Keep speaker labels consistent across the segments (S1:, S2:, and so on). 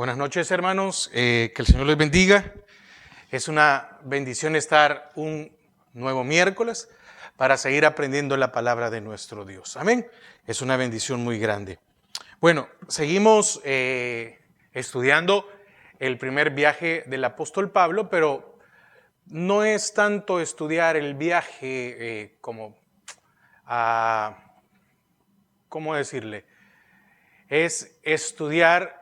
S1: Buenas noches, hermanos. Que el Señor les bendiga. Es una bendición estar un nuevo miércoles para seguir aprendiendo la palabra de nuestro Dios. Amén. Es una bendición muy grande. Bueno, seguimos estudiando el primer viaje del apóstol Pablo, pero no es tanto estudiar el viaje como ¿cómo decirle? Es estudiar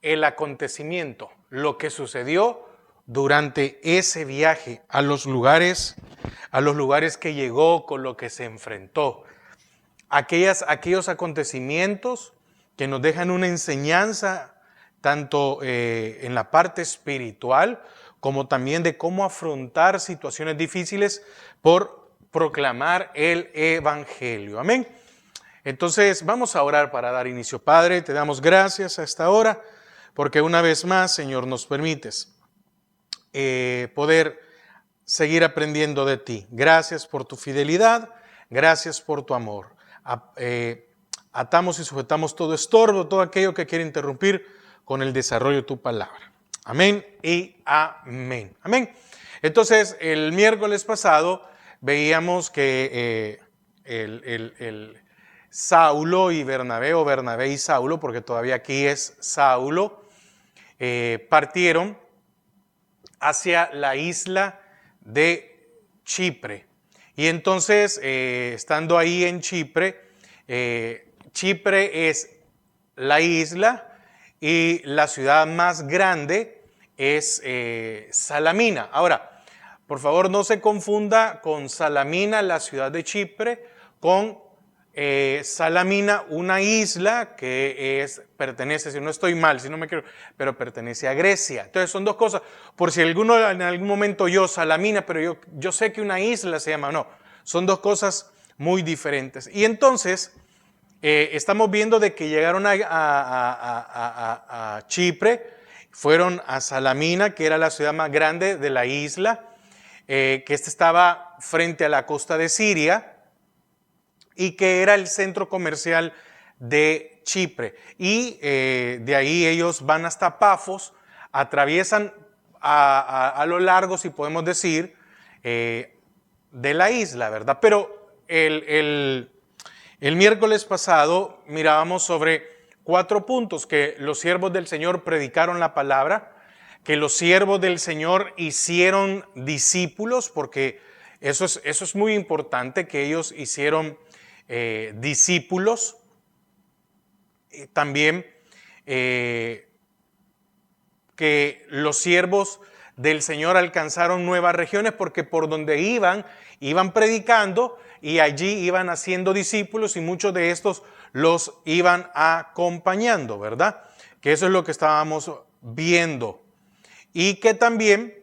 S1: el acontecimiento, lo que sucedió durante ese viaje a los lugares que llegó, con lo que se enfrentó. Aquellos acontecimientos que nos dejan una enseñanza tanto en la parte espiritual como también de cómo afrontar situaciones difíciles por proclamar el evangelio. Amén. Entonces vamos a orar para dar inicio. Padre, te damos gracias a esta hora porque una vez más, Señor, nos permites poder seguir aprendiendo de ti. Gracias por tu fidelidad, gracias por tu amor. Atamos y sujetamos todo estorbo, todo aquello que quiere interrumpir con el desarrollo de tu palabra. Amén y amén. Amén. Entonces, el miércoles pasado veíamos que el Saulo y Bernabé, o Bernabé y Saulo, porque todavía aquí es Saulo, partieron hacia la isla de Chipre. Y entonces, estando ahí en Chipre, Chipre es la isla y la ciudad más grande es Salamina. Ahora, por favor, no se confunda con Salamina, la ciudad de Chipre, con Salamina, una isla que pertenece, si no estoy mal, si no me quiero, pero pertenece a Grecia. Entonces son dos cosas. Por si alguno en algún momento oyó Salamina, pero yo sé que una isla se llama, no. Son dos cosas muy diferentes. Y entonces estamos viendo de que llegaron a Chipre, fueron a Salamina, que era la ciudad más grande de la isla, que estaba frente a la costa de Siria, y que era el centro comercial de Chipre. Y de ahí ellos van hasta Pafos, atraviesan a lo largo, si podemos decir, de la isla, ¿verdad? Pero el miércoles pasado mirábamos sobre 4 puntos: que los siervos del Señor predicaron la palabra, que los siervos del Señor hicieron discípulos, porque eso es muy importante, que ellos hicieron discípulos. También que los siervos del Señor alcanzaron nuevas regiones, porque por donde iban predicando y allí iban haciendo discípulos, y muchos de estos los iban acompañando, ¿verdad? Que eso es lo que estábamos viendo. Y que también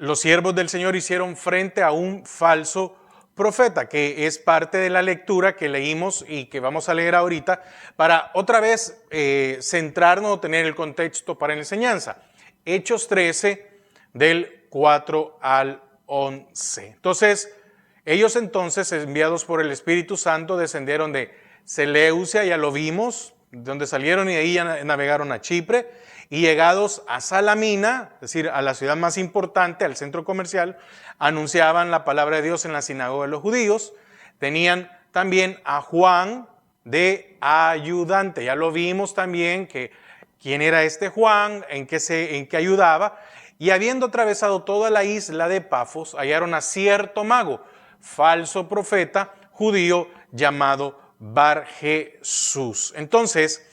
S1: los siervos del Señor hicieron frente a un falso profeta, que es parte de la lectura que leímos y que vamos a leer ahorita, para otra vez centrarnos o tener el contexto para la enseñanza. Hechos 13, del 4 al 11. Entonces, ellos entonces, enviados por el Espíritu Santo, descendieron de Seleucia, ya lo vimos, donde salieron, y de ahí ya navegaron a Chipre, y llegados a Salamina, es decir, a la ciudad más importante, al centro comercial, anunciaban la palabra de Dios en la sinagoga de los judíos. Tenían también a Juan de ayudante, ya lo vimos también, que quién era este Juan, en qué ayudaba. Y habiendo atravesado toda la isla de Pafos, hallaron a cierto mago, falso profeta judío, llamado Bar Jesús. Entonces,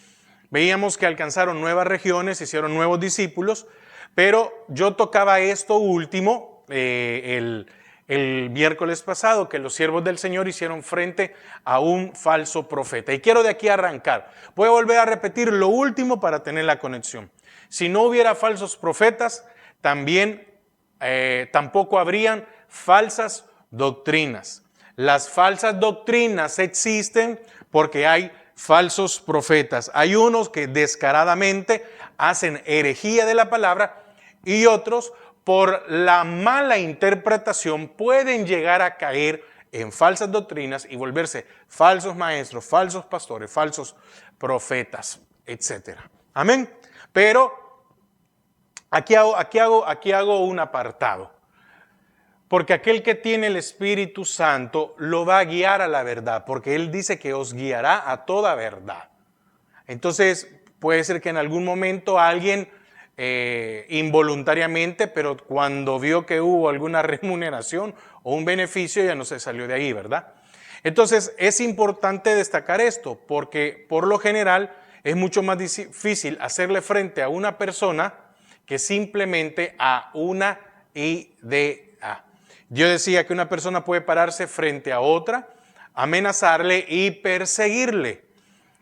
S1: veíamos que alcanzaron nuevas regiones, hicieron nuevos discípulos, pero yo tocaba esto último el miércoles pasado, que los siervos del Señor hicieron frente a un falso profeta. Y quiero de aquí arrancar. Voy a volver a repetir lo último para tener la conexión. Si no hubiera falsos profetas, tampoco habrían falsas doctrinas. Las falsas doctrinas existen porque hay falsos profetas. Hay unos que descaradamente hacen herejía de la palabra, y otros, por la mala interpretación, pueden llegar a caer en falsas doctrinas y volverse falsos maestros, falsos pastores, falsos profetas, etc. Amén. Pero aquí hago un apartado. Porque aquel que tiene el Espíritu Santo lo va a guiar a la verdad, porque Él dice que os guiará a toda verdad. Entonces, puede ser que en algún momento alguien involuntariamente, pero cuando vio que hubo alguna remuneración o un beneficio, ya no se salió de ahí, ¿verdad? Entonces, es importante destacar esto, porque por lo general es mucho más difícil hacerle frente a una persona que simplemente a una idea. Yo decía que una persona puede pararse frente a otra, amenazarle y perseguirle.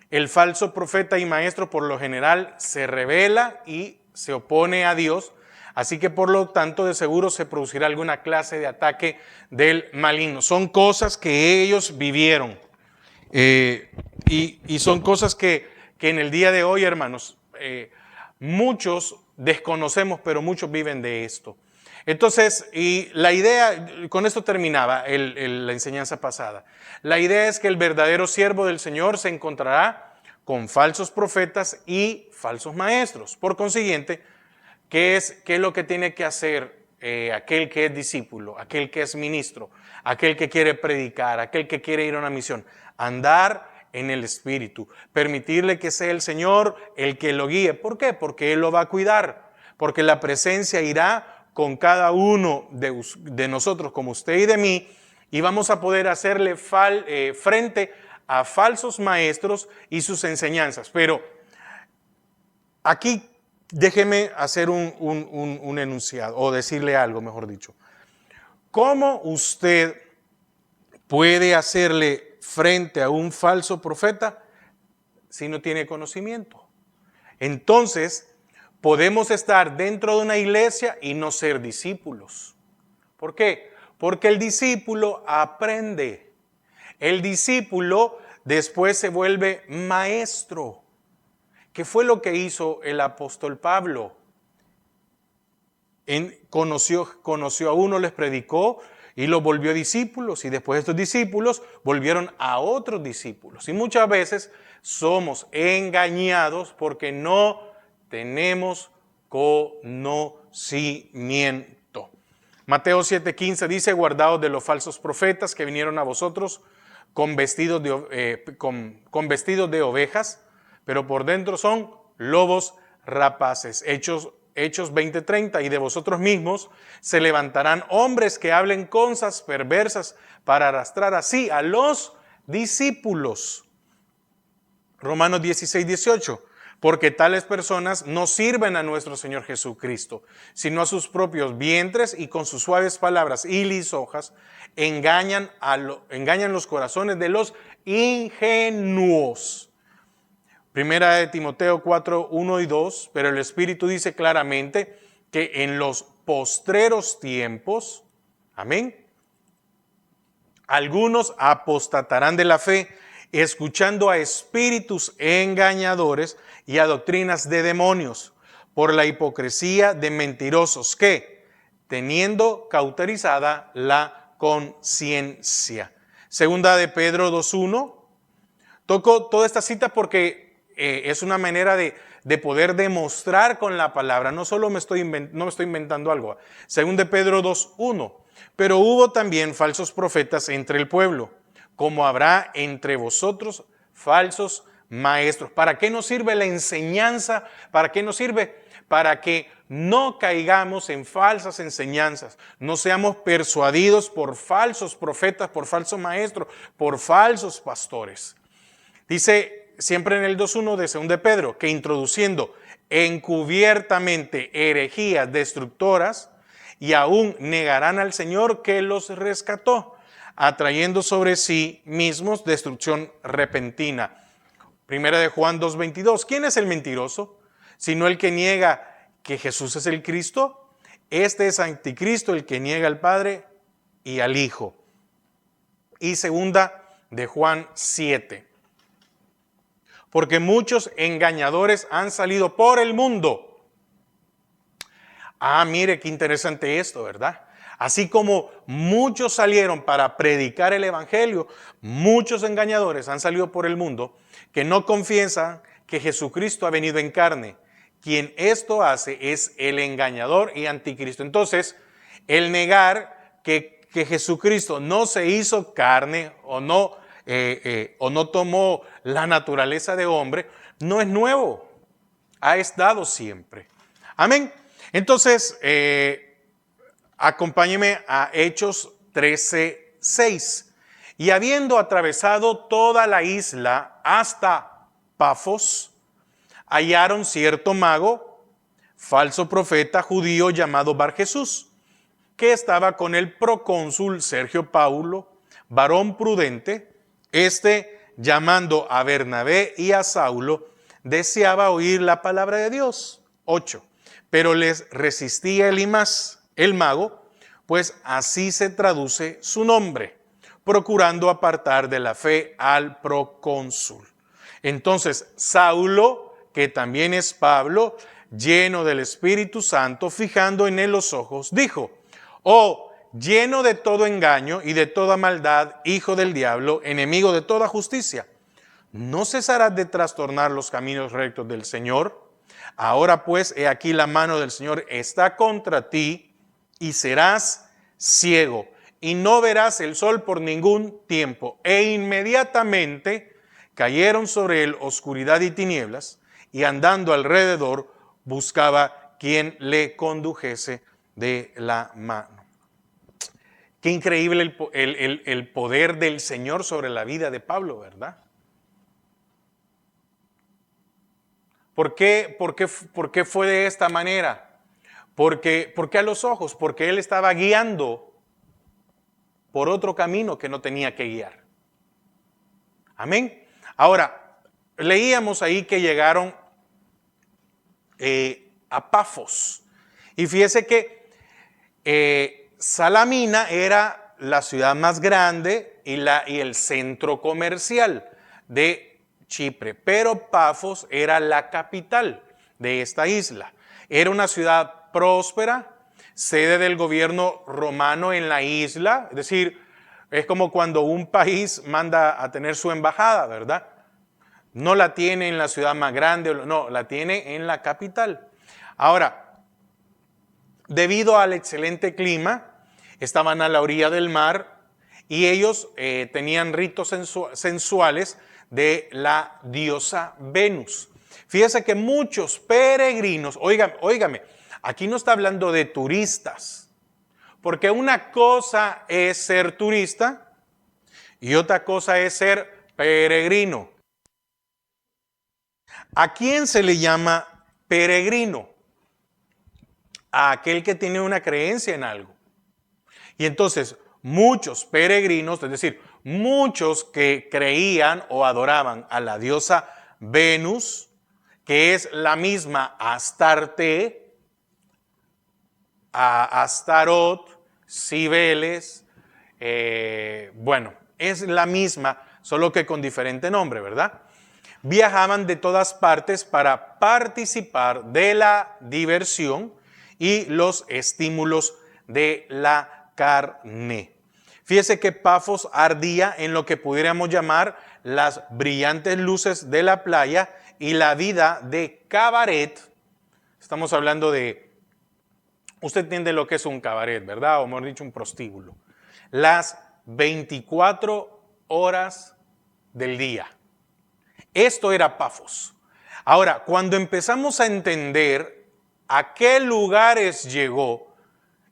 S1: El falso profeta y maestro por lo general se revela y se opone a Dios, así que por lo tanto de seguro se producirá alguna clase de ataque del maligno. Son cosas que ellos vivieron y son cosas que en el día de hoy, hermanos, muchos desconocemos, pero muchos viven de esto. Entonces, y la idea, con esto terminaba la enseñanza pasada. La idea es que el verdadero siervo del Señor se encontrará con falsos profetas y falsos maestros. Por consiguiente, ¿qué es lo que tiene que hacer aquel que es discípulo, aquel que es ministro, aquel que quiere predicar, aquel que quiere ir a una misión? Andar en el Espíritu, permitirle que sea el Señor el que lo guíe. ¿Por qué? Porque Él lo va a cuidar, porque la presencia irá con cada uno de nosotros, como usted y de mí, y vamos a poder hacerle frente a falsos maestros y sus enseñanzas. Pero aquí déjeme hacer un enunciado, o decirle algo, mejor dicho. ¿Cómo usted puede hacerle frente a un falso profeta si no tiene conocimiento? Entonces, podemos estar dentro de una iglesia y no ser discípulos. ¿Por qué? Porque el discípulo aprende. El discípulo después se vuelve maestro. ¿Qué fue lo que hizo el apóstol Pablo? Conoció a uno, les predicó y los volvió discípulos. Y después estos discípulos volvieron a otros discípulos. Y muchas veces somos engañados porque no tenemos conocimiento. Mateo 7:15 dice: guardaos de los falsos profetas que vinieron a vosotros con vestidos de ovejas, pero por dentro son lobos rapaces. Hechos 20:30, y de vosotros mismos se levantarán hombres que hablen cosas perversas para arrastrar así a los discípulos. Romanos 16:18, porque tales personas no sirven a nuestro Señor Jesucristo, sino a sus propios vientres, y con sus suaves palabras y lisonjas engañan los corazones de los ingenuos. Primera de Timoteo 4, 1 y 2, pero el Espíritu dice claramente que en los postreros tiempos, amén, algunos apostatarán de la fe, escuchando a espíritus engañadores y a doctrinas de demonios, por la hipocresía de mentirosos que, teniendo cauterizada la conciencia. Segunda de Pedro 2:1. Toco toda esta cita porque es una manera de poder demostrar con la palabra. No solo me estoy inventando algo. Según de Pedro 2:1. Pero hubo también falsos profetas entre el pueblo, como habrá entre vosotros falsos maestros. ¿Para qué nos sirve la enseñanza? ¿Para qué nos sirve? Para que no caigamos en falsas enseñanzas, no seamos persuadidos por falsos profetas, por falsos maestros, por falsos pastores. Dice siempre en el 2:1 de 2 de Pedro que introduciendo encubiertamente herejías destructoras, y aún negarán al Señor que los rescató, atrayendo sobre sí mismos destrucción repentina. Primera de Juan 2:22. ¿Quién es el mentiroso? Sino el que niega que Jesús es el Cristo. Este es anticristo, el que niega al Padre y al Hijo. Y segunda de Juan 7. Porque muchos engañadores han salido por el mundo. Mire qué interesante esto, ¿verdad? Así como muchos salieron para predicar el evangelio, muchos engañadores han salido por el mundo que no confiesan que Jesucristo ha venido en carne. Quien esto hace es el engañador y anticristo. Entonces, el negar que Jesucristo no se hizo carne o no tomó la naturaleza de hombre, no es nuevo, ha estado siempre. Amén. Entonces, acompáñeme a Hechos 13:6. Y habiendo atravesado toda la isla hasta Pafos, hallaron cierto mago, falso profeta judío llamado Barjesús, que estaba con el procónsul Sergio Paulo, varón prudente. Llamando a Bernabé y a Saulo, deseaba oír la palabra de Dios. 8. Pero les resistía Elimas, el mago, pues así se traduce su nombre, procurando apartar de la fe al procónsul. Entonces Saulo, que también es Pablo, lleno del Espíritu Santo, fijando en él los ojos, dijo: oh, lleno de todo engaño y de toda maldad, hijo del diablo, enemigo de toda justicia, ¿no cesarás de trastornar los caminos rectos del Señor? Ahora pues, he aquí la mano del Señor está contra ti, y serás ciego, y no verás el sol por ningún tiempo. E inmediatamente cayeron sobre él oscuridad y tinieblas, y andando alrededor buscaba quien le condujese de la mano. Qué increíble el poder del Señor sobre la vida de Pablo, ¿verdad? ¿Por qué fue de esta manera? Porque a los ojos, porque él estaba guiando por otro camino que no tenía que guiar. Amén. Ahora, leíamos ahí que llegaron a Pafos. Y fíjese que Salamina era la ciudad más grande y el centro comercial de Chipre, pero Pafos era la capital de esta isla. Era una ciudad próspera, sede del gobierno romano en la isla, es decir, es como cuando un país manda a tener su embajada, ¿verdad? No la tiene en la ciudad más grande, no, la tiene en la capital. Ahora, debido al excelente clima, estaban a la orilla del mar y ellos tenían ritos sensuales de la diosa Venus. Fíjese que muchos peregrinos, óigame, aquí no está hablando de turistas, porque una cosa es ser turista y otra cosa es ser peregrino. ¿A quién se le llama peregrino? A aquel que tiene una creencia en algo. Y entonces muchos peregrinos, es decir, muchos que creían o adoraban a la diosa Venus, que es la misma Astarte, a Astarot, Cibeles, bueno, es la misma, solo que con diferente nombre, ¿verdad? Viajaban de todas partes para participar de la diversión y los estímulos de la carne. Fíjese que Pafos ardía en lo que pudiéramos llamar las brillantes luces de la playa y la vida de cabaret. Estamos hablando de, usted entiende lo que es un cabaret, ¿verdad? O mejor dicho, un prostíbulo. Las 24 horas del día. Esto era Pafos. Ahora, cuando empezamos a entender a qué lugares llegó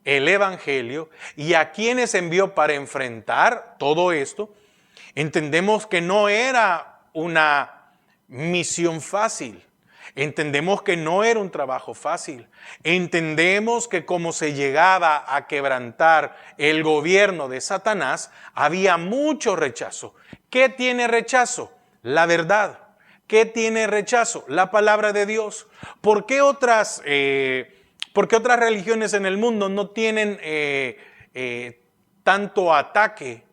S1: el Evangelio y a quienes envió para enfrentar todo esto, entendemos que no era una misión fácil. Entendemos que no era un trabajo fácil. Entendemos que como se llegaba a quebrantar el gobierno de Satanás, había mucho rechazo. ¿Qué tiene rechazo? La verdad. ¿Qué tiene rechazo? La palabra de Dios. ¿Por qué otras religiones en el mundo no tienen tanto ataque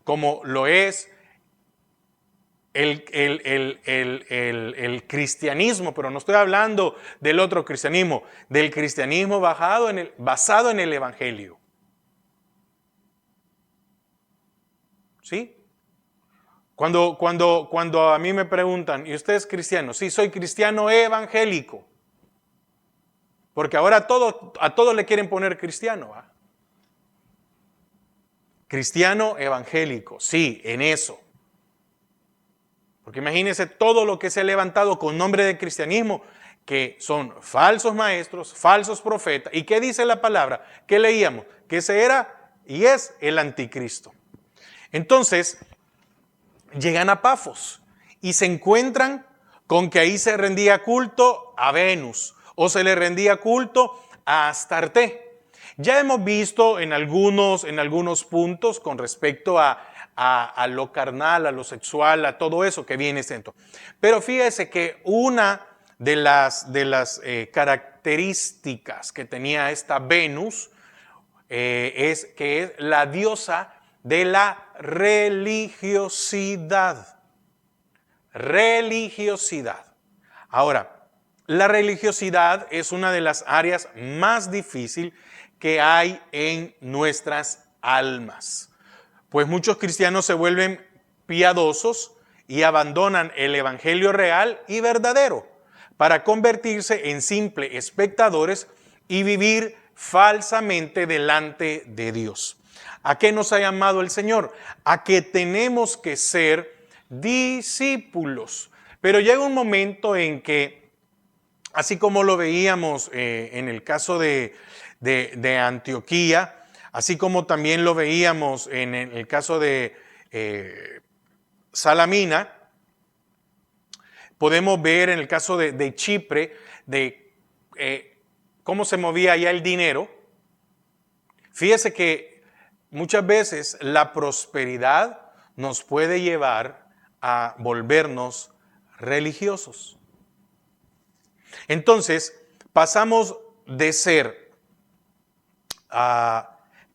S1: como lo es el cristianismo? Pero no estoy hablando del otro cristianismo, del cristianismo basado en el Evangelio. ¿sí? Cuando a mí me preguntan, ¿y usted es cristiano? Sí, soy cristiano evangélico. Porque ahora a todo le quieren poner cristiano. ¿Ah? Cristiano evangélico, sí, en eso. Porque imagínense todo lo que se ha levantado con nombre de cristianismo, que son falsos maestros, falsos profetas. ¿Y qué dice la palabra? ¿Qué leíamos? Que ese era y es el anticristo. Entonces, llegan a Pafos y se encuentran con que ahí se rendía culto a Venus o se le rendía culto a Astarte. Ya hemos visto en algunos puntos con respecto a lo carnal, a lo sexual, a todo eso que viene dentro. Pero fíjese que una de las características que tenía esta Venus es que es la diosa de la religiosidad. Religiosidad. Ahora, la religiosidad es una de las áreas más difíciles que hay en nuestras almas. Pues muchos cristianos se vuelven piadosos y abandonan el evangelio real y verdadero para convertirse en simples espectadores y vivir falsamente delante de Dios. ¿A qué nos ha llamado el Señor? A que tenemos que ser discípulos. Pero llega un momento en que, así como lo veíamos en el caso de Antioquía, así como también lo veíamos en el caso de Salamina, podemos ver en el caso de Chipre, de cómo se movía allá el dinero. Fíjese que muchas veces la prosperidad nos puede llevar a volvernos religiosos. Entonces, pasamos de ser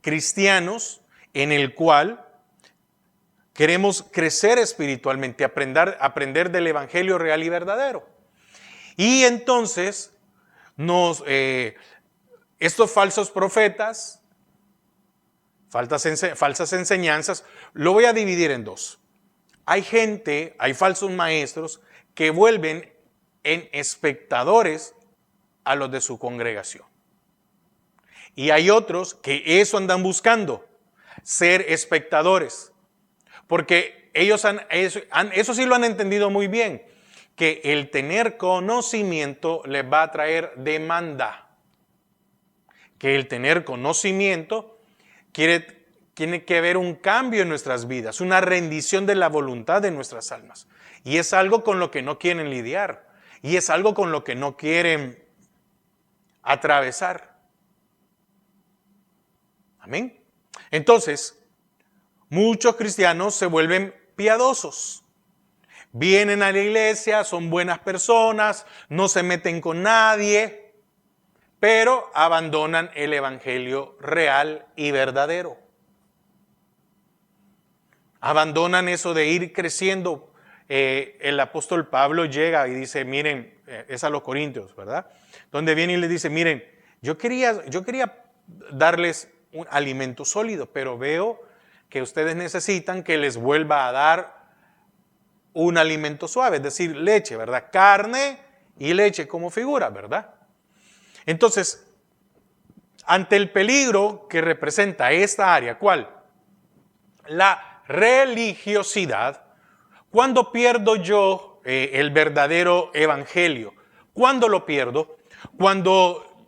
S1: cristianos en el cual queremos crecer espiritualmente, aprender del evangelio real y verdadero. Y entonces, estos falsos profetas, falsas enseñanzas, lo voy a dividir en dos. Hay falsos maestros que vuelven en espectadores a los de su congregación. Y hay otros que eso andan buscando, ser espectadores. Porque ellos eso sí lo han entendido muy bien, que el tener conocimiento les va a traer demanda. Que el tener conocimiento tiene que haber un cambio en nuestras vidas, una rendición de la voluntad de nuestras almas. Y es algo con lo que no quieren lidiar. Y es algo con lo que no quieren atravesar. Amén. Entonces, muchos cristianos se vuelven piadosos. Vienen a la iglesia, son buenas personas, no se meten con nadie, pero abandonan el evangelio real y verdadero. Abandonan eso de ir creciendo. El apóstol Pablo llega y dice, miren, es a los Corintios, ¿verdad? Donde viene y les dice, miren, yo quería darles un alimento sólido, pero veo que ustedes necesitan que les vuelva a dar un alimento suave, es decir, leche, ¿verdad? Carne y leche como figura, ¿verdad? Entonces, ante el peligro que representa esta área, ¿cuál? La religiosidad. ¿Cuándo pierdo yo el verdadero evangelio? ¿Cuándo lo pierdo? Cuando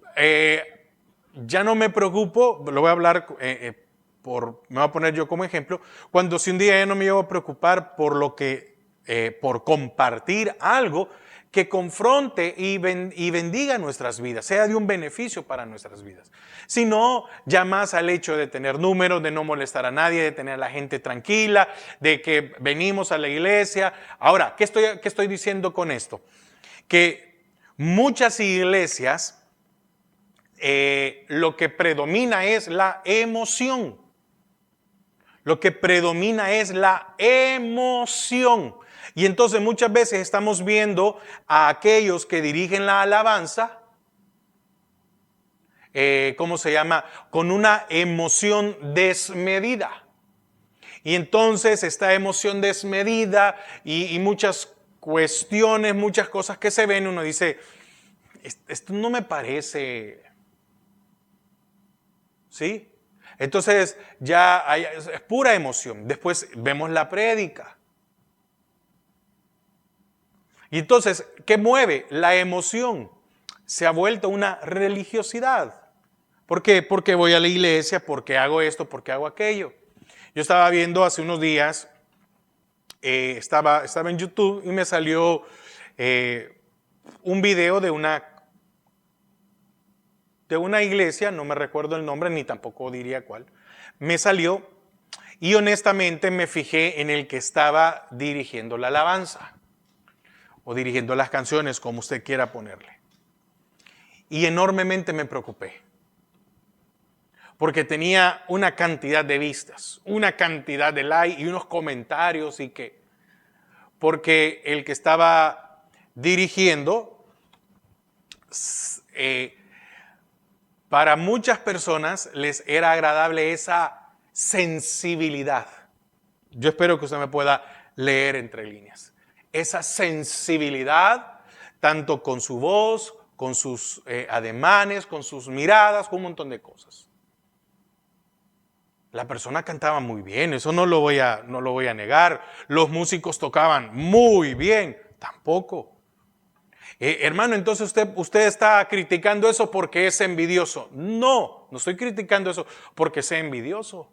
S1: ya no me preocupo, lo voy a hablar, me voy a poner yo como ejemplo, cuando si un día ya no me llevo a preocupar por compartir algo que confronte y bendiga nuestras vidas, sea de un beneficio para nuestras vidas. Sino ya más al hecho de tener números, de no molestar a nadie, de tener a la gente tranquila, de que venimos a la iglesia. Ahora, ¿qué estoy diciendo con esto? Que muchas iglesias lo que predomina es la emoción. Lo que predomina es la emoción. Y entonces muchas veces estamos viendo a aquellos que dirigen la alabanza, ¿cómo se llama? Con una emoción desmedida. Y entonces esta emoción desmedida y muchas cuestiones, muchas cosas que se ven, uno dice, esto no me parece, ¿sí? Entonces ya es pura emoción. Después vemos la prédica. Y entonces, ¿qué mueve? La emoción. Se ha vuelto una religiosidad. ¿Por qué? Porque voy a la iglesia, porque hago esto, porque hago aquello. Yo estaba viendo hace unos días, estaba en YouTube y me salió un video de una iglesia, no me recuerdo el nombre ni tampoco diría cuál. Me salió y honestamente me fijé en el que estaba dirigiendo la alabanza o dirigiendo las canciones, como usted quiera ponerle. Y enormemente me preocupé. Porque tenía una cantidad de vistas, una cantidad de likes y unos comentarios porque el que estaba dirigiendo, para muchas personas les era agradable esa sensibilidad. Yo espero que usted me pueda leer entre líneas. Esa sensibilidad, tanto con su voz, con sus ademanes, con sus miradas, con un montón de cosas. La persona cantaba muy bien, eso no lo voy a negar. Los músicos tocaban muy bien, tampoco. Hermano, entonces usted está criticando eso porque es envidioso. No estoy criticando eso porque sea envidioso,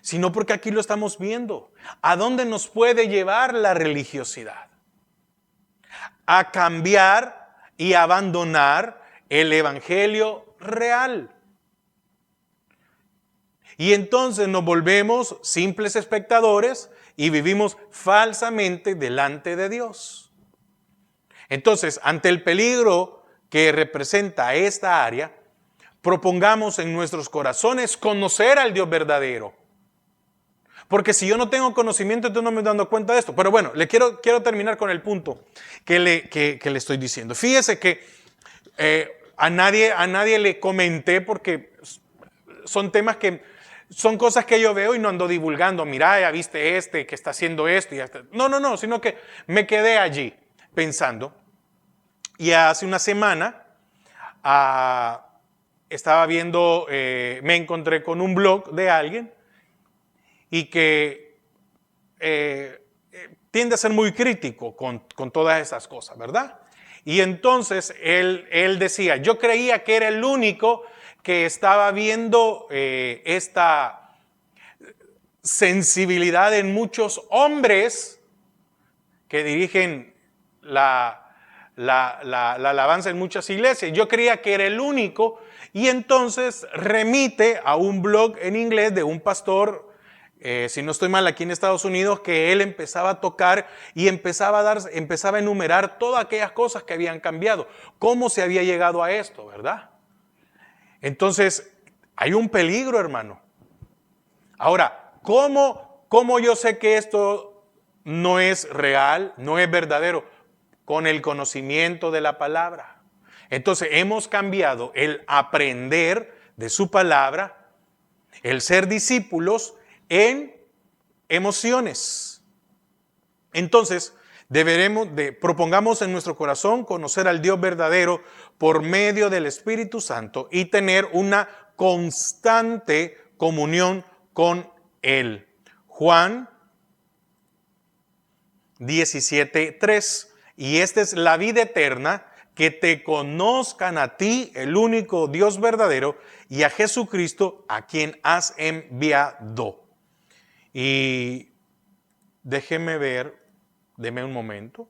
S1: sino porque aquí lo estamos viendo. ¿A dónde nos puede llevar la religiosidad? A cambiar y abandonar el evangelio real. Y entonces nos volvemos simples espectadores y vivimos falsamente delante de Dios. Entonces, ante el peligro que representa esta área, propongamos en nuestros corazones conocer al Dios verdadero. Porque si yo no tengo conocimiento, entonces no me estoy dando cuenta de esto. Pero bueno, quiero terminar con el punto que le estoy diciendo. Fíjese que a nadie le comenté porque son temas son cosas que yo veo y no ando divulgando. Mira, ya viste que está haciendo esto. No, sino que me quedé allí pensando. Y hace una semana estaba viendo, me encontré con un blog de alguien y que tiende a ser muy crítico con todas esas cosas, ¿verdad? Y entonces él decía, yo creía que era el único que estaba viendo esta sensibilidad en muchos hombres que dirigen la alabanza en muchas iglesias. Yo creía que era el único y entonces remite a un blog en inglés de un pastor, si no estoy mal, aquí en Estados Unidos, que él empezaba a tocar y empezaba a enumerar todas aquellas cosas que habían cambiado, cómo se había llegado a esto, ¿verdad? Entonces, hay un peligro, hermano. Ahora, ¿cómo yo sé que esto no es real, no es verdadero? Con el conocimiento de la palabra. Entonces, hemos cambiado el aprender de su palabra, el ser discípulos, en emociones. Entonces, propongamos en nuestro corazón conocer al Dios verdadero por medio del Espíritu Santo y tener una constante comunión con Él. Juan 17:3. Y esta es la vida eterna, que te conozcan a ti, el único Dios verdadero, y a Jesucristo, a quien has enviado. Y déjeme ver, deme un momento.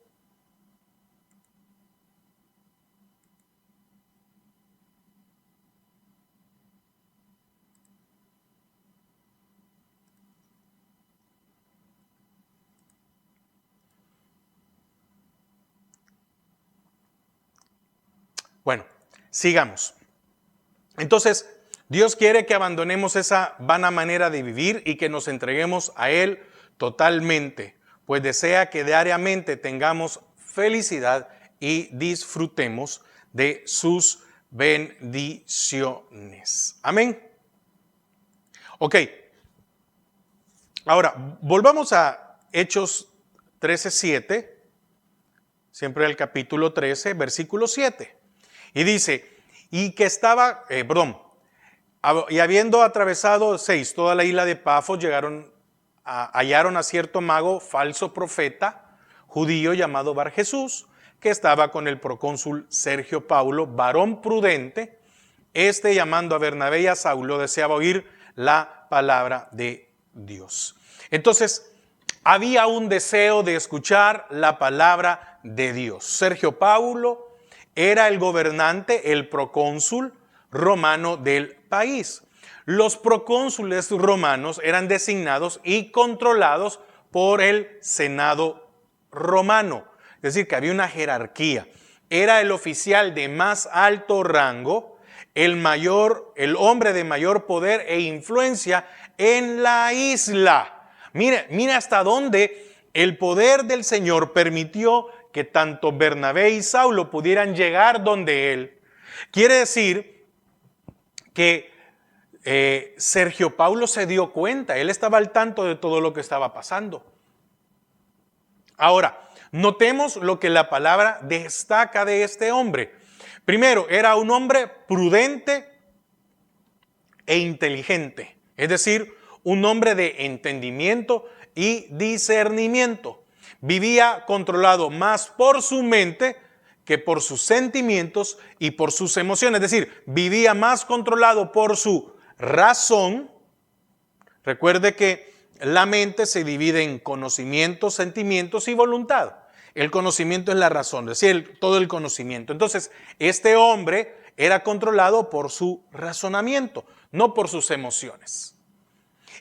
S1: Bueno, sigamos. Entonces, Dios quiere que abandonemos esa vana manera de vivir y que nos entreguemos a Él totalmente, pues desea que diariamente tengamos felicidad y disfrutemos de sus bendiciones. Amén. Ok. Ahora, volvamos a Hechos 13:7, siempre el capítulo 13, versículo 7. Y dice, y habiendo atravesado 6, toda la isla de Pafos, hallaron a cierto mago, falso profeta, judío llamado Bar Jesús, que estaba con el procónsul Sergio Paulo, varón prudente. Llamando a Bernabé y a Saulo, deseaba oír la palabra de Dios. Entonces, había un deseo de escuchar la palabra de Dios. Sergio Paulo era el gobernante, el procónsul romano del país. Los procónsules romanos eran designados y controlados por el Senado romano. Es decir, que había una jerarquía. Era el oficial de más alto rango, el hombre de mayor poder e influencia en la isla. Mire hasta dónde el poder del Señor permitió que tanto Bernabé y Saulo pudieran llegar donde él. Quiere decir que Sergio Paulo se dio cuenta, él estaba al tanto de todo lo que estaba pasando. Ahora, notemos lo que la palabra destaca de este hombre. Primero, era un hombre prudente e inteligente, es decir, un hombre de entendimiento y discernimiento. Vivía controlado más por su mente que por sus sentimientos y por sus emociones. Es decir, vivía más controlado por su razón. Recuerde que la mente se divide en conocimientos, sentimientos y voluntad. El conocimiento es la razón, es decir, todo el conocimiento. Entonces, este hombre era controlado por su razonamiento, no por sus emociones.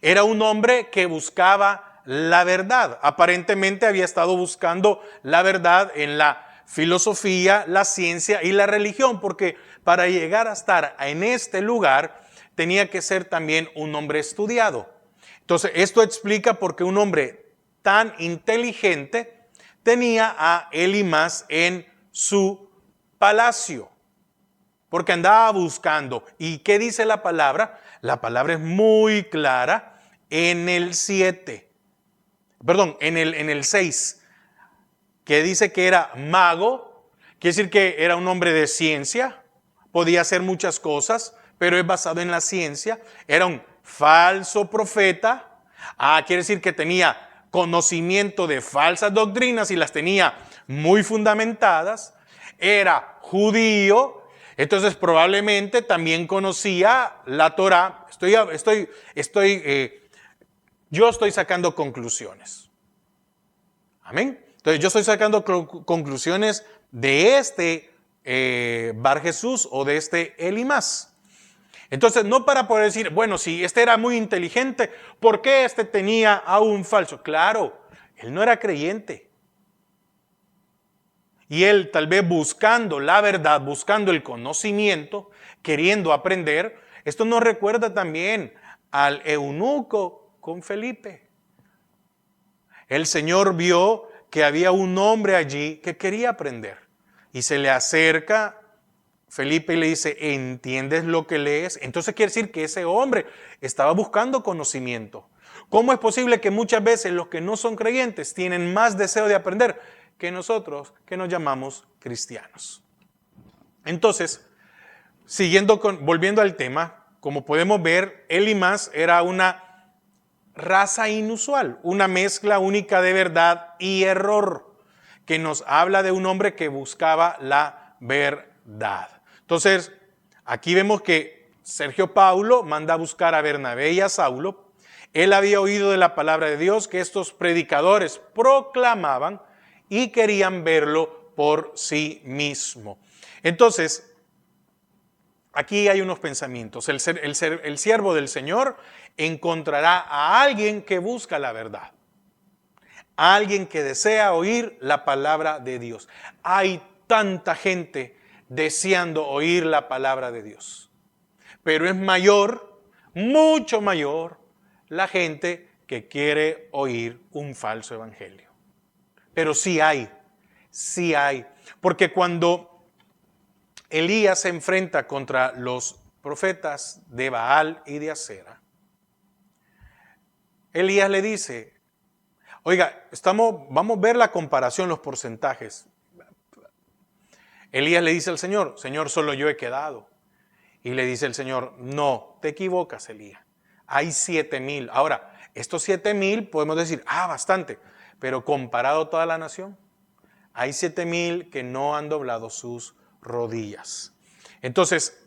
S1: Era un hombre que buscaba la verdad. Aparentemente había estado buscando la verdad en la filosofía, la ciencia y la religión, porque para llegar a estar en este lugar tenía que ser también un hombre estudiado. Entonces, esto explica por qué un hombre tan inteligente tenía a Elimas en su palacio, porque andaba buscando. ¿Y qué dice la palabra? La palabra es muy clara en el 6, que dice que era mago, quiere decir que era un hombre de ciencia, podía hacer muchas cosas, pero es basado en la ciencia. Era un falso profeta, quiere decir que tenía conocimiento de falsas doctrinas y las tenía muy fundamentadas. Era judío, entonces probablemente también conocía la Torá. Yo estoy sacando conclusiones. Amén. Entonces yo estoy sacando conclusiones de Bar Jesús o de Elimas. Entonces, no para poder decir, bueno, si este era muy inteligente, ¿por qué este tenía a un falso? Claro, él no era creyente. Y él tal vez buscando la verdad, buscando el conocimiento, queriendo aprender. Esto nos recuerda también al eunuco con Felipe. El Señor vio que había un hombre allí que quería aprender y se le acerca Felipe le dice, ¿entiendes lo que lees? Entonces quiere decir que ese hombre estaba buscando conocimiento. ¿Cómo es posible que muchas veces los que no son creyentes tienen más deseo de aprender que nosotros que nos llamamos cristianos? Entonces, volviendo al tema, como podemos ver, Elimas era una raza inusual, una mezcla única de verdad y error, que nos habla de un hombre que buscaba la verdad. Entonces, aquí vemos que Sergio Paulo manda a buscar a Bernabé y a Saulo. Él había oído de la palabra de Dios que estos predicadores proclamaban y querían verlo por sí mismo. Entonces, aquí hay unos pensamientos. El siervo del Señor encontrará a alguien que busca la verdad, a alguien que desea oír la palabra de Dios. Hay tanta gente deseando oír la palabra de Dios, pero es mayor, mucho mayor, la gente que quiere oír un falso evangelio. Pero sí hay, porque cuando Elías se enfrenta contra los profetas de Baal y de Acera, Elías le dice, oiga, vamos a ver la comparación, los porcentajes. Elías le dice al Señor, Señor, solo yo he quedado. Y le dice el Señor, no, te equivocas, Elías. Hay 7,000. Ahora, estos 7,000 podemos decir, bastante. Pero comparado a toda la nación, hay 7,000 que no han doblado sus rodillas. Entonces,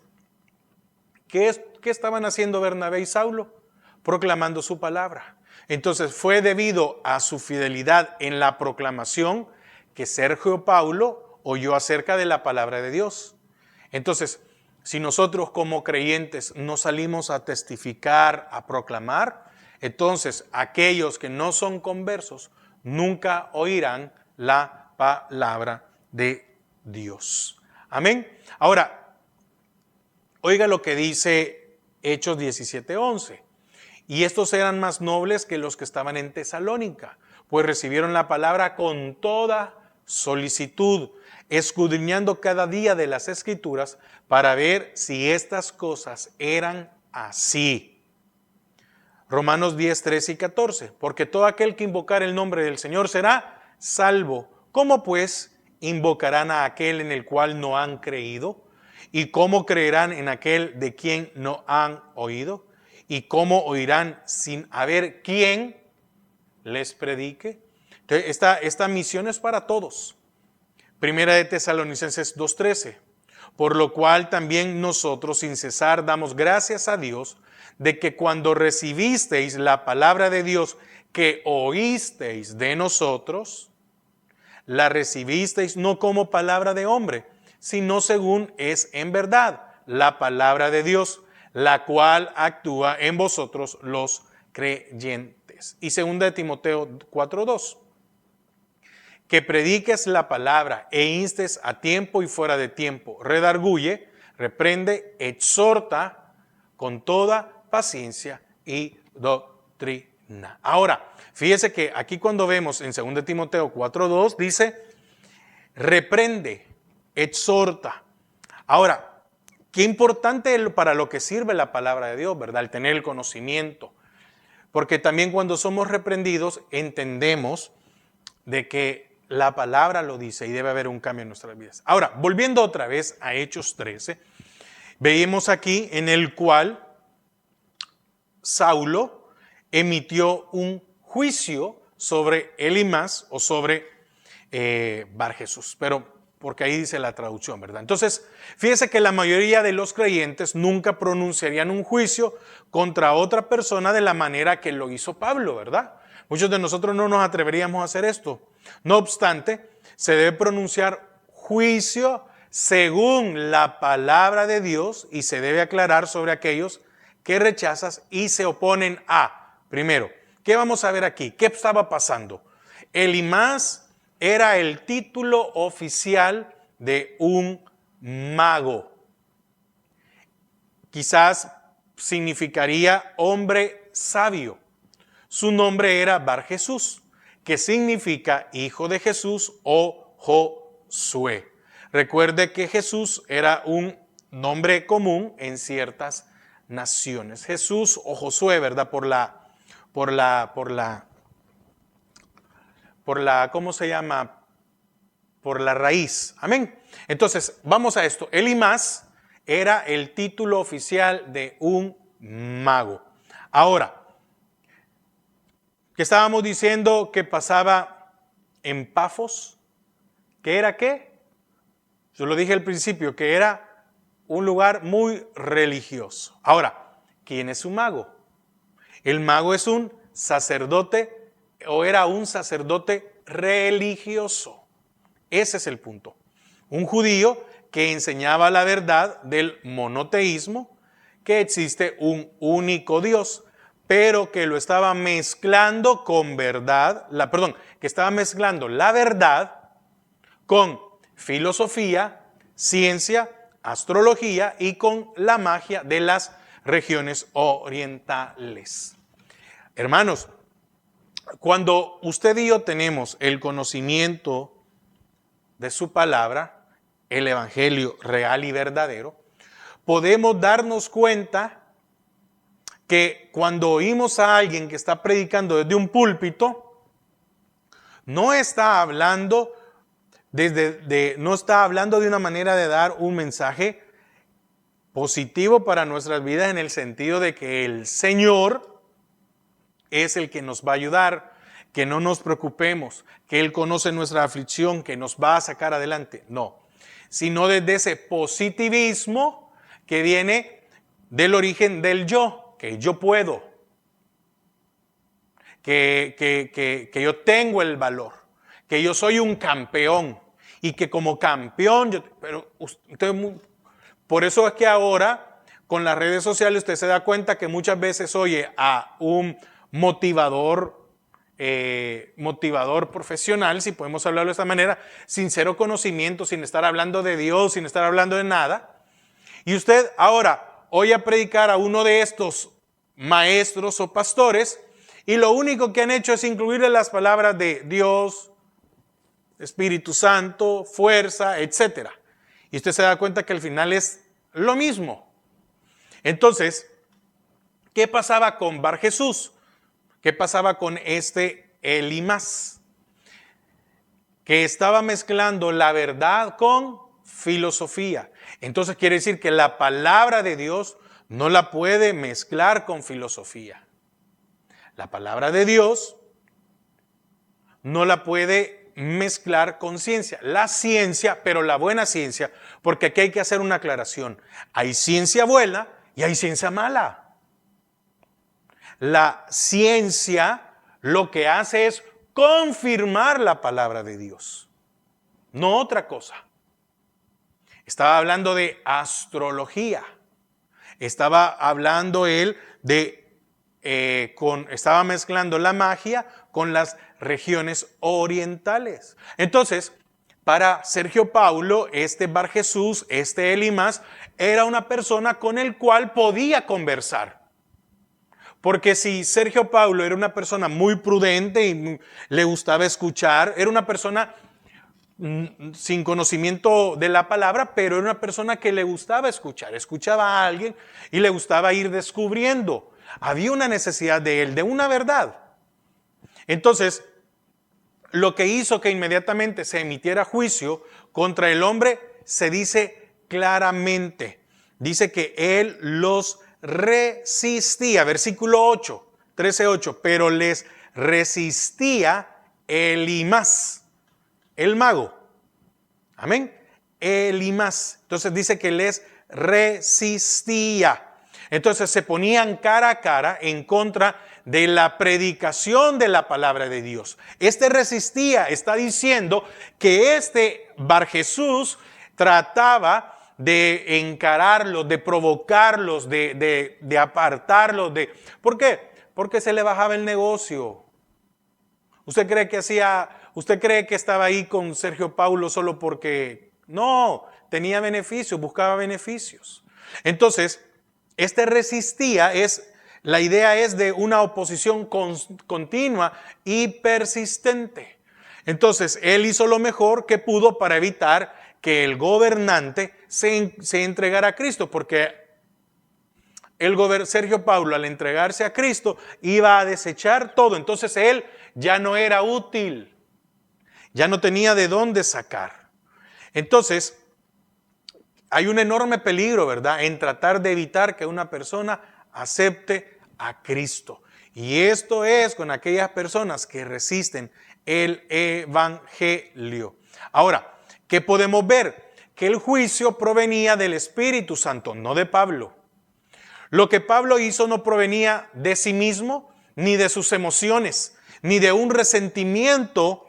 S1: ¿qué estaban haciendo Bernabé y Saulo? Proclamando su palabra. Entonces, fue debido a su fidelidad en la proclamación que Sergio Paulo oyó acerca de la palabra de Dios. Entonces, si nosotros como creyentes no salimos a testificar, a proclamar, entonces aquellos que no son conversos nunca oirán la palabra de Dios. Amén. Ahora, oiga lo que dice Hechos 17:11. Y estos eran más nobles que los que estaban en Tesalónica, pues recibieron la palabra con toda solicitud, escudriñando cada día de las Escrituras para ver si estas cosas eran así. Romanos 10, 13 y 14. Porque todo aquel que invocar el nombre del Señor será salvo. ¿Cómo pues invocarán a aquel en el cual no han creído? ¿Y cómo creerán en aquel de quien no han oído? ¿Y cómo oirán sin haber quien les predique? Entonces, esta misión es para todos. Primera de Tesalonicenses 2:13. Por lo cual también nosotros sin cesar damos gracias a Dios de que cuando recibisteis la palabra de Dios que oísteis de nosotros, la recibisteis no como palabra de hombre, sino según es en verdad la palabra de Dios, la cual actúa en vosotros los creyentes. Y 2 de Timoteo 4:2. Que prediques la palabra e instes a tiempo y fuera de tiempo, redarguye, reprende, exhorta con toda paciencia y doctrina. Ahora, fíjese que aquí cuando vemos en 2 de Timoteo 4:2 dice, reprende, exhorta. Ahora, qué importante para lo que sirve la palabra de Dios, ¿verdad? El tener el conocimiento. Porque también cuando somos reprendidos entendemos de que la palabra lo dice y debe haber un cambio en nuestras vidas. Ahora, volviendo otra vez a Hechos 13, veíamos aquí en el cual Saulo emitió un juicio sobre Elimas o sobre Bar Jesús, pero porque ahí dice la traducción, ¿verdad? Entonces, fíjese que la mayoría de los creyentes nunca pronunciarían un juicio contra otra persona de la manera que lo hizo Pablo, ¿verdad? Muchos de nosotros no nos atreveríamos a hacer esto. No obstante, se debe pronunciar juicio según la palabra de Dios y se debe aclarar sobre aquellos que rechazas y se oponen a. Primero, ¿qué vamos a ver aquí? ¿Qué estaba pasando? Elimas era el título oficial de un mago. Quizás significaría hombre sabio. Su nombre era Bar Jesús, que significa hijo de Jesús o Josué. Recuerde que Jesús era un nombre común en ciertas naciones. Jesús o Josué, ¿verdad? ¿Cómo se llama? Por la raíz. Amén. Entonces, vamos a esto. Elimas era el título oficial de un mago. Ahora, que estábamos diciendo que pasaba en Pafos, ¿que era qué? Yo lo dije al principio, que era un lugar muy religioso. Ahora, ¿quién es un mago? El mago es un sacerdote o era un sacerdote religioso. Ese es el punto. Un judío que enseñaba la verdad del monoteísmo, que existe un único Dios, pero que lo estaba mezclando con verdad, que estaba mezclando la verdad con filosofía, ciencia, astrología y con la magia de las regiones orientales. Hermanos, cuando usted y yo tenemos el conocimiento de su palabra, el evangelio real y verdadero, podemos darnos cuenta que cuando oímos a alguien que está predicando desde un púlpito, no está hablando no está hablando de una manera de dar un mensaje positivo para nuestras vidas, en el sentido de que el Señor es el que nos va a ayudar, que no nos preocupemos, que Él conoce nuestra aflicción, que nos va a sacar adelante. No, sino desde ese positivismo que viene del origen del yo, que yo puedo, que yo tengo el valor, que yo soy un campeón y que como campeón, por eso es que ahora con las redes sociales usted se da cuenta que muchas veces oye a un motivador profesional, si podemos hablarlo de esta manera, sin cero conocimiento, sin estar hablando de Dios, sin estar hablando de nada. Y usted ahora oye a predicar a uno de estos maestros o pastores y lo único que han hecho es incluirle las palabras de Dios, Espíritu Santo, fuerza, etc. Y usted se da cuenta que al final es lo mismo. Entonces, ¿qué pasaba con Bar Jesús? ¿Qué pasaba con este Elimas? Que estaba mezclando la verdad con filosofía. Entonces quiere decir que la palabra de Dios no la puede mezclar con filosofía. La palabra de Dios no la puede mezclar con ciencia. La ciencia, pero la buena ciencia, porque aquí hay que hacer una aclaración. Hay ciencia buena y hay ciencia mala. La ciencia lo que hace es confirmar la palabra de Dios, no otra cosa. Estaba hablando de astrología. Estaba hablando él estaba mezclando la magia con las regiones orientales. Entonces, para Sergio Paulo, este Bar Jesús, este Elimas, era una persona con el cual podía conversar. Porque si Sergio Paulo era una persona muy prudente y le gustaba escuchar, era una persona sin conocimiento de la palabra, pero era una persona que le gustaba escuchar, escuchaba a alguien y le gustaba ir descubriendo. Había una necesidad de él, de una verdad. Entonces, lo que hizo que inmediatamente se emitiera juicio contra el hombre, se dice claramente. Dice que él los resistía, versículo 8, 13:8, pero les resistía Elimas, el mago. Amén. Elimas. Entonces dice que les resistía. Entonces se ponían cara a cara en contra de la predicación de la palabra de Dios. Este resistía, está diciendo que este Bar Jesús trataba de encararlos, de provocarlos, de apartarlos. ¿Por qué? Porque se le bajaba el negocio. ¿Usted cree que estaba ahí con Sergio Paulo solo porque? No, tenía beneficios, buscaba beneficios. Entonces, este resistía, la idea es de una oposición continua y persistente. Entonces, él hizo lo mejor que pudo para evitar que el gobernante se entregara a Cristo, porque Sergio Paulo, al entregarse a Cristo, iba a desechar todo. Entonces él ya no era útil, ya no tenía de dónde sacar. Entonces, hay un enorme peligro, ¿verdad?, en tratar de evitar que una persona acepte a Cristo. Y esto es con aquellas personas que resisten el evangelio. Ahora, ¿qué podemos ver? Que el juicio provenía del Espíritu Santo, no de Pablo. Lo que Pablo hizo no provenía de sí mismo, ni de sus emociones, ni de un resentimiento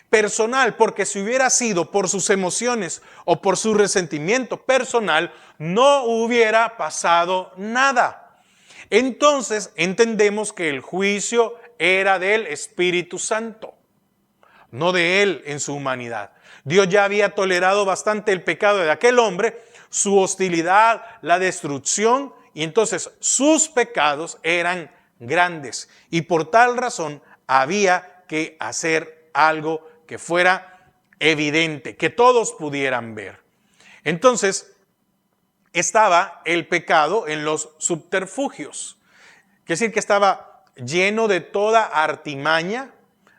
S1: personal, porque si hubiera sido por sus emociones o por su resentimiento personal, no hubiera pasado nada. Entonces entendemos que el juicio era del Espíritu Santo, no de él en su humanidad. Dios ya había tolerado bastante el pecado de aquel hombre, su hostilidad, la destrucción, y entonces sus pecados eran grandes. Y por tal razón había que hacer algo que fuera evidente, que todos pudieran ver. Entonces estaba el pecado en los subterfugios. Quiere decir que estaba lleno de toda artimaña,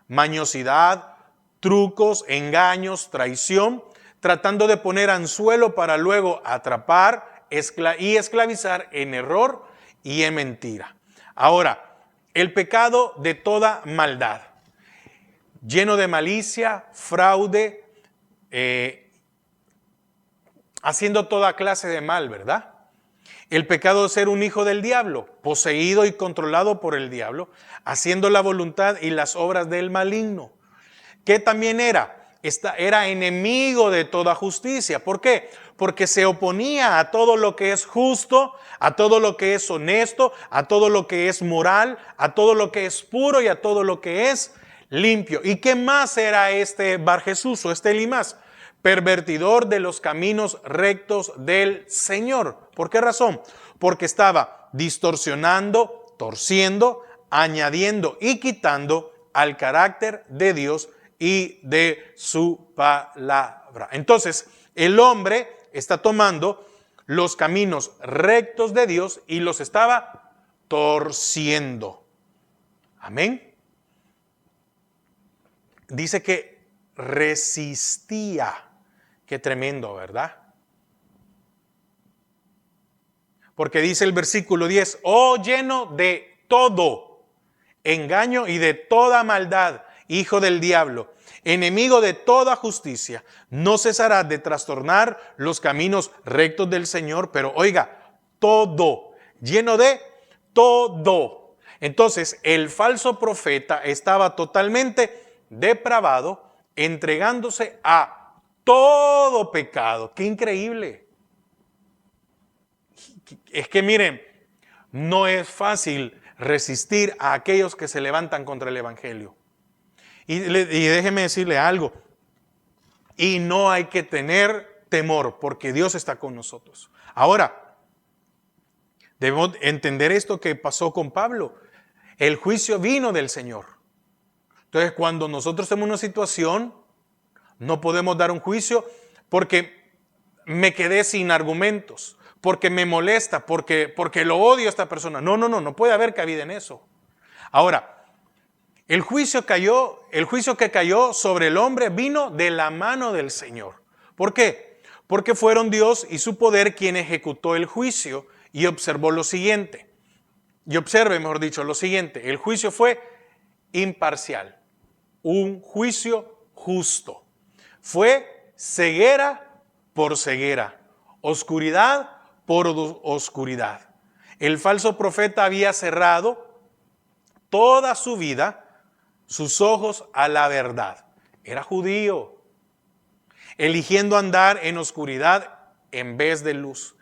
S1: mañosidad, trucos, engaños, traición, tratando de poner anzuelo para luego atrapar y esclavizar en error y en mentira. Ahora, el pecado de toda maldad, lleno de malicia, fraude, haciendo toda clase de mal, ¿verdad? El pecado de ser un hijo del diablo, poseído y controlado por el diablo, haciendo la voluntad y las obras del maligno. ¿Qué también era? Era enemigo de toda justicia. ¿Por qué? Porque se oponía a todo lo que es justo, a todo lo que es honesto, a todo lo que es moral, a todo lo que es puro y a todo lo que es limpio. ¿Y qué más era este Bar-Jesús o este Elimas? Pervertidor de los caminos rectos del Señor. ¿Por qué razón? Porque estaba distorsionando, torciendo, añadiendo y quitando al carácter de Dios y de su palabra. Entonces, el hombre está tomando los caminos rectos de Dios y los estaba torciendo. Amén. Dice que resistía. Qué tremendo, ¿verdad? Porque dice el versículo 10, oh lleno de todo engaño y de toda maldad, hijo del diablo, enemigo de toda justicia, no cesará de trastornar los caminos rectos del Señor, pero oiga, todo, lleno de todo. Entonces, el falso profeta estaba totalmente depravado, entregándose a todo pecado. ¡Qué increíble! Es que miren, no es fácil resistir a aquellos que se levantan contra el Evangelio. Y déjeme decirle algo, y no hay que tener temor porque Dios está con nosotros. Ahora, debemos entender esto que pasó con Pablo. El juicio vino del Señor. Entonces, cuando nosotros tenemos una situación, no podemos dar un juicio porque me quedé sin argumentos, porque me molesta, porque lo odio a esta persona. No puede haber cabida en eso. Ahora, el juicio que cayó sobre el hombre vino de la mano del Señor. ¿Por qué? Porque fueron Dios y su poder quien ejecutó el juicio y observó lo siguiente. Y observe, mejor dicho, lo siguiente. El juicio fue imparcial, un juicio justo. Fue ceguera por ceguera, oscuridad por oscuridad. El falso profeta había cerrado toda su vida sus ojos a la verdad. Era judío, eligiendo andar en oscuridad en vez de luz.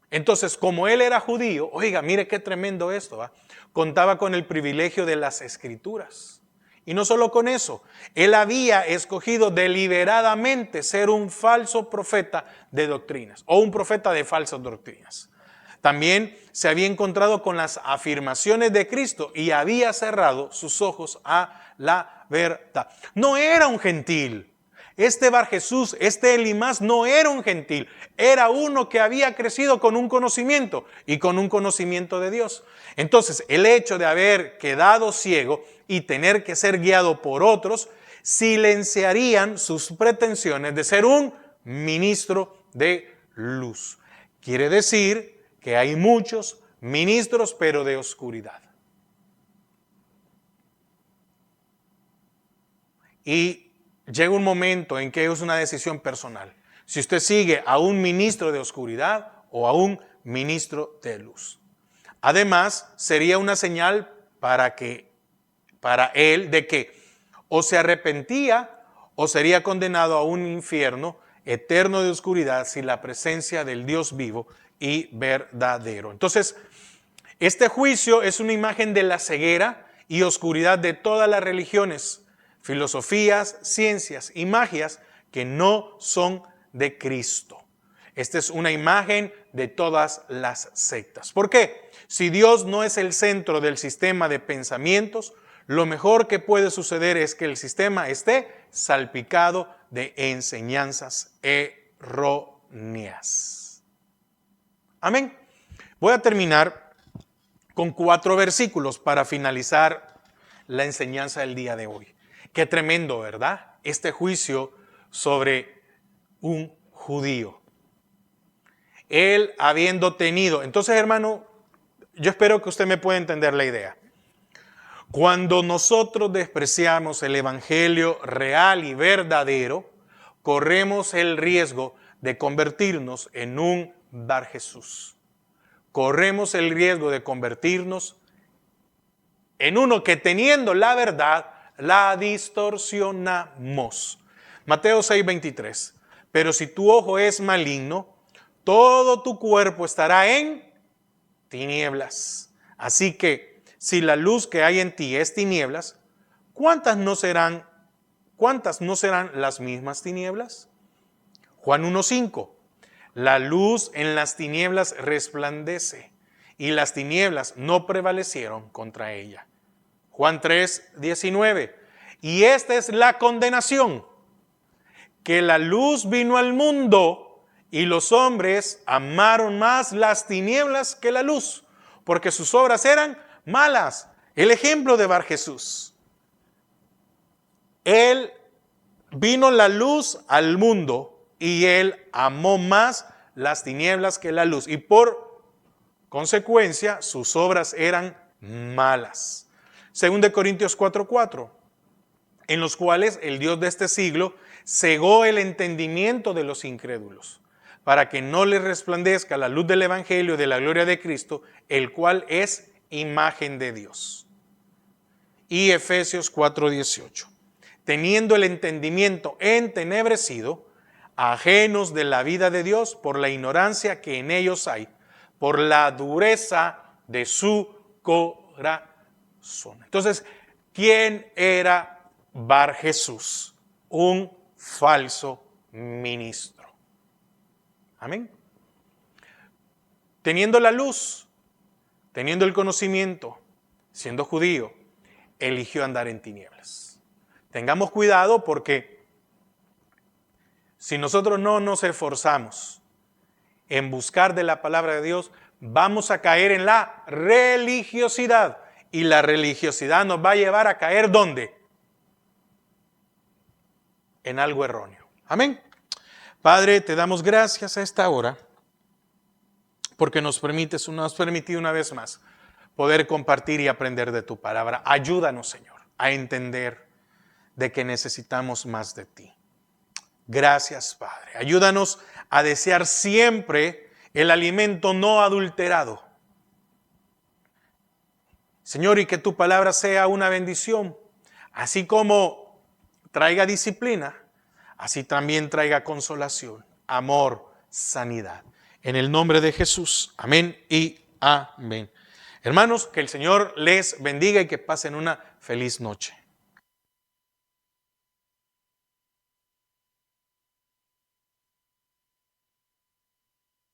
S1: Entonces, como él era judío, oiga, mire qué tremendo esto, ¿va? Contaba con el privilegio de las Escrituras. Y no solo con eso, él había escogido deliberadamente ser un falso profeta de doctrinas o un profeta de falsas doctrinas. También se había encontrado con las afirmaciones de Cristo y había cerrado sus ojos a la verdad. No era un gentil. Este Bar-Jesús, este Elimas no era un gentil, era uno que había crecido con un conocimiento y con un conocimiento de Dios. Entonces, el hecho de haber quedado ciego y tener que ser guiado por otros, silenciarían sus pretensiones de ser un ministro de luz. Quiere decir que hay muchos ministros, pero de oscuridad. Y llega un momento en que es una decisión personal. Si usted sigue a un ministro de oscuridad o a un ministro de luz. Además, sería una señal para él de que o se arrepentía o sería condenado a un infierno eterno de oscuridad sin la presencia del Dios vivo y verdadero. Entonces, este juicio es una imagen de la ceguera y oscuridad de todas las religiones, filosofías, ciencias y magias que no son de Cristo. Esta es una imagen de todas las sectas. ¿Por qué? Si Dios no es el centro del sistema de pensamientos, lo mejor que puede suceder es que el sistema esté salpicado de enseñanzas erróneas. Amén. Voy a terminar con 4 versículos para finalizar la enseñanza del día de hoy. Qué tremendo, ¿verdad? Este juicio sobre un judío. Él habiendo tenido. Entonces, hermano, yo espero que usted me pueda entender la idea. Cuando nosotros despreciamos el evangelio real y verdadero, corremos el riesgo de convertirnos en un Bar Jesús. Corremos el riesgo de convertirnos en uno que, teniendo la verdad, la distorsionamos. Mateo 6:23. Pero si tu ojo es maligno, todo tu cuerpo estará en tinieblas. Así que si la luz que hay en ti es tinieblas, ¿cuántas no serán las mismas tinieblas? Juan 1:5. La luz en las tinieblas resplandece y las tinieblas no prevalecieron contra ella. Juan 3:19. Y esta es la condenación, que la luz vino al mundo y los hombres amaron más las tinieblas que la luz, porque sus obras eran malas. El ejemplo de Bar Jesús. Él vino la luz al mundo y él amó más las tinieblas que la luz. Y por consecuencia, sus obras eran malas. 2 Corintios 4:4, en los cuales el Dios de este siglo cegó el entendimiento de los incrédulos, para que no les resplandezca la luz del evangelio de la gloria de Cristo, el cual es imagen de Dios. Y Efesios 4:18, teniendo el entendimiento entenebrecido, ajenos de la vida de Dios por la ignorancia que en ellos hay, por la dureza de su corazón. Entonces, ¿quién era Bar Jesús? Un falso ministro. Amén. Teniendo la luz, teniendo el conocimiento, siendo judío, eligió andar en tinieblas. Tengamos cuidado porque si nosotros no nos esforzamos en buscar de la palabra de Dios, vamos a caer en la religiosidad. Y la religiosidad nos va a llevar a caer ¿dónde? En algo erróneo. Amén. Padre, te damos gracias a esta hora porque nos has permitido una vez más poder compartir y aprender de tu palabra. Ayúdanos, Señor, a entender de que necesitamos más de ti. Gracias, Padre. Ayúdanos a desear siempre el alimento no adulterado. Señor, y que tu palabra sea una bendición, así como traiga disciplina, así también traiga consolación, amor, sanidad. En el nombre de Jesús. Amén y amén. Hermanos, que el Señor les bendiga y que pasen una feliz noche.